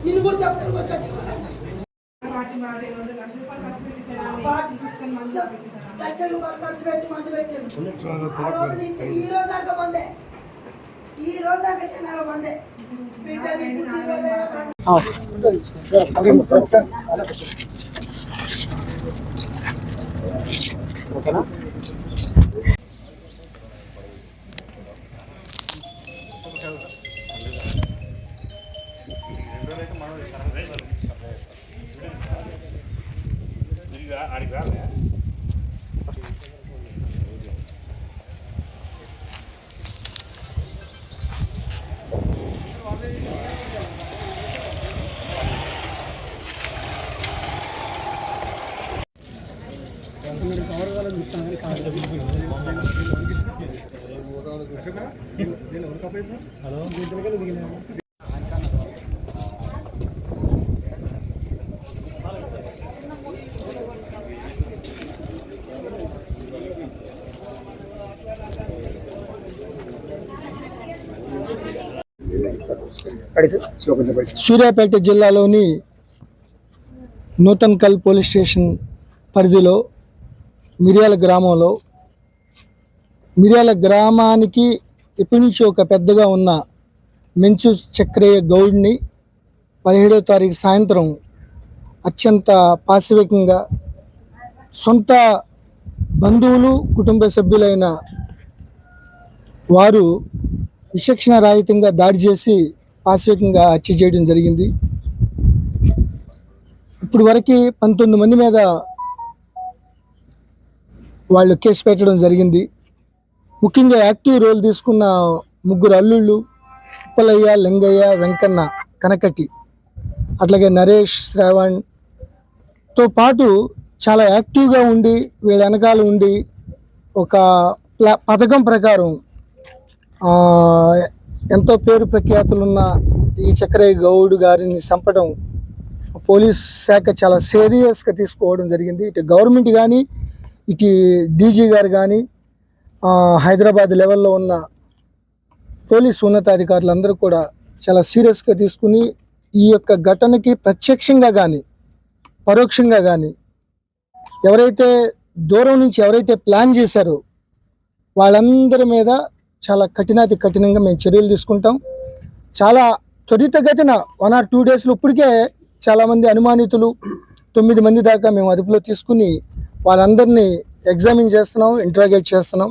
నిన్ను కూడా చెప్తాను లక్ష రూపాయలు ఖర్చు పెట్టి మందు పెట్టాను. ఆ రోజు నుంచి ఈ రోజు దాకా మందే, ఈ రోజు దాకా తిన్నారు మందే. బిడ్డది పుట్టి రోజే ఓకేనా. సూర్యాపేట జిల్లాలోని నూతన్కల్ పోలీస్ స్టేషన్ పరిధిలో మిర్యాల గ్రామంలో, మిర్యాల గ్రామానికి ఎప్పటి నుంచి ఒక పెద్దగా ఉన్న మెంచు చక్రయ్య గౌడ్ని 17వ తారీఖు సాయంత్రం అత్యంత పాశవికంగా సొంత బంధువులు కుటుంబ సభ్యులైన వారు విచక్షణ రహితంగా దాడి చేసి పాశవికంగా హత్య చేయడం జరిగింది. ఇప్పుడు వరకు 19 మంది మీద వాళ్ళు కేసు పెట్టడం జరిగింది. ముఖ్యంగా యాక్టివ్ రోల్ తీసుకున్న 3 అల్లుళ్ళు ఉప్పలయ్య, లింగయ్య, వెంకన్న, కనకటి, అట్లాగే నరేష్, శ్రావణ్తో పాటు చాలా యాక్టివ్గా ఉండి వీళ్ళ వెనకాల ఉండి ఒక పథకం ప్రకారం ఎంతో పేరు ప్రఖ్యాతులున్న ఈ చక్రయ్య గౌడ్ గారిని చంపడం పోలీస్ శాఖ చాలా సీరియస్గా తీసుకోవడం జరిగింది. ఇటు గవర్నమెంట్ కానీ, ఇటు డీజీ గారు కానీ, హైదరాబాద్ లెవెల్లో ఉన్న పోలీసు ఉన్నతాధికారులు అందరూ కూడా చాలా సీరియస్గా తీసుకుని ఈ యొక్క ఘటనకి ప్రత్యక్షంగా కానీ పరోక్షంగా కానీ ఎవరైతే దూరం నుంచి ఎవరైతే ప్లాన్ చేశారో వాళ్ళందరి మీద చాలా కఠినంగా మేము చర్యలు తీసుకుంటాం. చాలా త్వరితగతిన 1 or 2 డేస్లో ఇప్పటికే చాలామంది అనుమానితులు 9 మంది దాకా మేము అదుపులో తీసుకుని వాళ్ళందరినీ ఎగ్జామిన్ చేస్తున్నాం, ఇంట్రాగేట్ చేస్తున్నాం.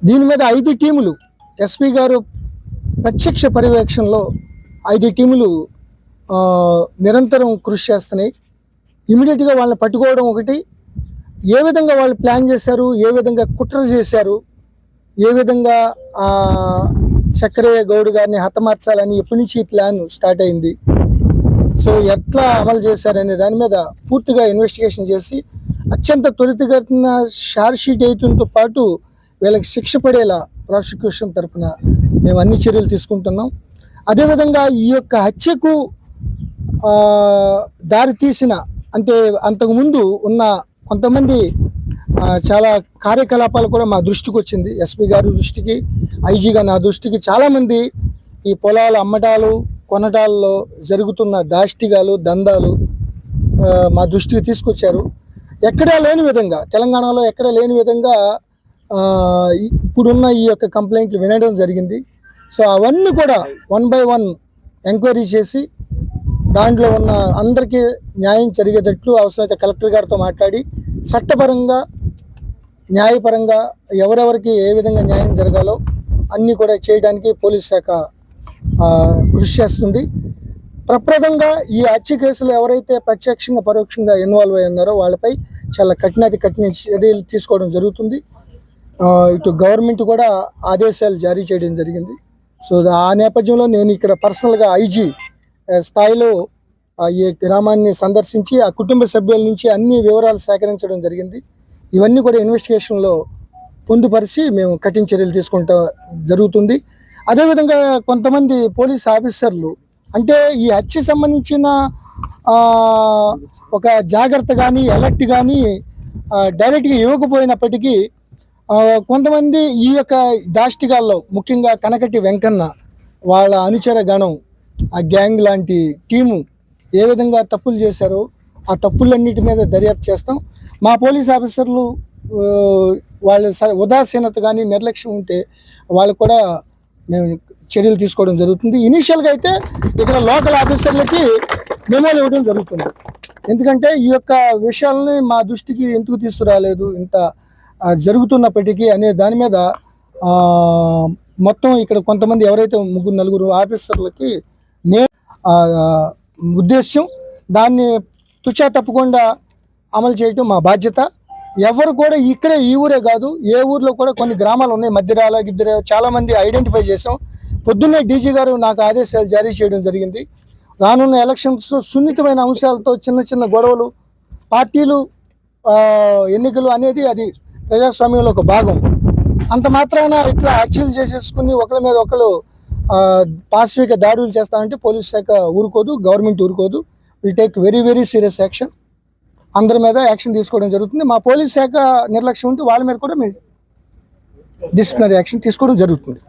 దీని మీద 5 టీములు ఎస్పీ గారు ప్రత్యక్ష పర్యవేక్షణలో 5 టీములు నిరంతరం కృషి చేస్తున్నాయి. ఇమీడియట్గా వాళ్ళని పట్టుకోవడం ఒకటి, ఏ విధంగా వాళ్ళు ప్లాన్ చేశారు, ఏ విధంగా కుట్ర చేశారు, ఏ విధంగా చక్రయ్య గౌడ్ గారిని హతమార్చాలని ఎప్పటి నుంచి ప్లాన్ స్టార్ట్ అయింది, సో ఎట్లా అమలు చేశారనే దాని మీద పూర్తిగా ఇన్వెస్టిగేషన్ చేసి అత్యంత త్వరితగతిన షార్ట్ షీట్ వేయడంతో పాటు వీళ్ళకి శిక్ష పడేలా ప్రాసిక్యూషన్ తరఫున మేము అన్ని చర్యలు తీసుకుంటున్నాం. అదేవిధంగా ఈ యొక్క హత్యకు దారి తీసిన అంటే అంతకుముందు ఉన్న కొంతమంది చాలా కార్యకలాపాలు కూడా మా దృష్టికి వచ్చింది. ఎస్పీ గారి దృష్టికి, ఐజీగా నా దృష్టికి చాలామంది ఈ పొలాల అమ్మటాలు కొనటాల్లో జరుగుతున్న దాష్టిగాలు, దందాలు మా దృష్టికి తీసుకొచ్చారు. ఎక్కడా లేని విధంగా, తెలంగాణలో ఎక్కడా లేని విధంగా ఇప్పుడున్న ఈ యొక్క కంప్లైంట్లు వినడం జరిగింది. సో అవన్నీ కూడా 1 by 1 ఎంక్వైరీ చేసి దాంట్లో ఉన్న అందరికీ న్యాయం జరిగేటట్లు అవసరమైతే కలెక్టర్ గారితో మాట్లాడి చట్టపరంగా, న్యాయపరంగా ఎవరెవరికి ఏ విధంగా న్యాయం జరగాలో అన్నీ కూడా చేయడానికి పోలీస్ శాఖ కృషి చేస్తుంది. ప్రప్రదంగా ఈ హత్య కేసులో ఎవరైతే ప్రత్యక్షంగా పరోక్షంగా ఇన్వాల్వ్ అయి ఉన్నారో వాళ్ళపై చాలా కఠిన చర్యలు తీసుకోవడం జరుగుతుంది. ఇటు గవర్నమెంట్ కూడా ఆదేశాలు జారీ చేయడం జరిగింది. సో ఆ నేపథ్యంలో నేను ఇక్కడ పర్సనల్గా ఐజీ స్థాయిలో ఈ గ్రామాన్ని సందర్శించి ఆ కుటుంబ సభ్యుల నుంచి అన్ని వివరాలు సేకరించడం జరిగింది. ఇవన్నీ కూడా ఇన్వెస్టిగేషన్లో పొందుపరిచి మేము కఠిన చర్యలు తీసుకుంటా జరుగుతుంది. అదేవిధంగా కొంతమంది పోలీస్ ఆఫీసర్లు అంటే ఈ హత్య సంబంధించిన ఆ, ఒక జాగ్రత్త కానీ అలర్ట్ కానీ డైరెక్ట్గా ఇవ్వకపోయినప్పటికీ కొంతమంది ఈ యొక్క దాష్టిగాల్లో ముఖ్యంగా కనకటి వెంకన్న వాళ్ళ అనుచర గణం ఆ గ్యాంగ్ లాంటి టీము ఏ విధంగా తప్పులు చేశారో ఆ తప్పులన్నిటి మీద దర్యాప్తు చేస్తాం. మా పోలీస్ ఆఫీసర్లు ఆ, వాళ్ళ ఉదాసీనత కానీ నిర్లక్ష్యం ఉంటే వాళ్ళు కూడా మేము చర్యలు తీసుకోవడం జరుగుతుంది. ఇనీషియల్గా అయితే ఇక్కడ లోకల్ ఆఫీసర్లకి మెమోలు ఇవ్వడం జరుగుతుంది. ఎందుకంటే ఈ యొక్క విషయాలని మా దృష్టికి ఎందుకు తీసుకురాలేదు ఇంత జరుగుతున్నప్పటికీ అనే దాని మీద మొత్తం ఇక్కడ కొంతమంది ఎవరైతే 3-4 ఆఫీసర్లకి ఉద్దేశ్యం దాన్ని తుచా తప్పకుండా అమలు చేయటం మా బాధ్యత. ఎవరు కూడా ఇక్కడే ఈ ఊరే కాదు ఏ ఊర్లో కూడా కొన్ని గ్రామాలు ఉన్నాయి, మధ్యరాల గిద్దెర చాలామంది ఐడెంటిఫై చేసాం. పొద్దున్నే డీజీ గారు నాకు ఆదేశాలు జారీ చేయడం జరిగింది. రానున్న ఎలక్షన్స్లో సున్నితమైన అంశాలతో చిన్న చిన్న గొడవలు పార్టీలు ఎన్నికలు అనేది అది ప్రజాస్వామ్యంలో ఒక భాగం. అంత మాత్రాన ఇట్లా హత్యలు చేసేసుకుని ఒకరి మీద ఒకరు పాశవిక దాడులు చేస్తామంటే పోలీస్ శాఖ ఊరుకోదు, గవర్నమెంట్ ఊరుకోదు. Will take very very serious action. అందరి మీద యాక్షన్ తీసుకోవడం జరుగుతుంది. మా పోలీస్ శాఖ నిర్లక్ష్యం ఉంటే వాళ్ళ మీద కూడా మేము డిసిప్లినరీ యాక్షన్ తీసుకోవడం జరుగుతుంది.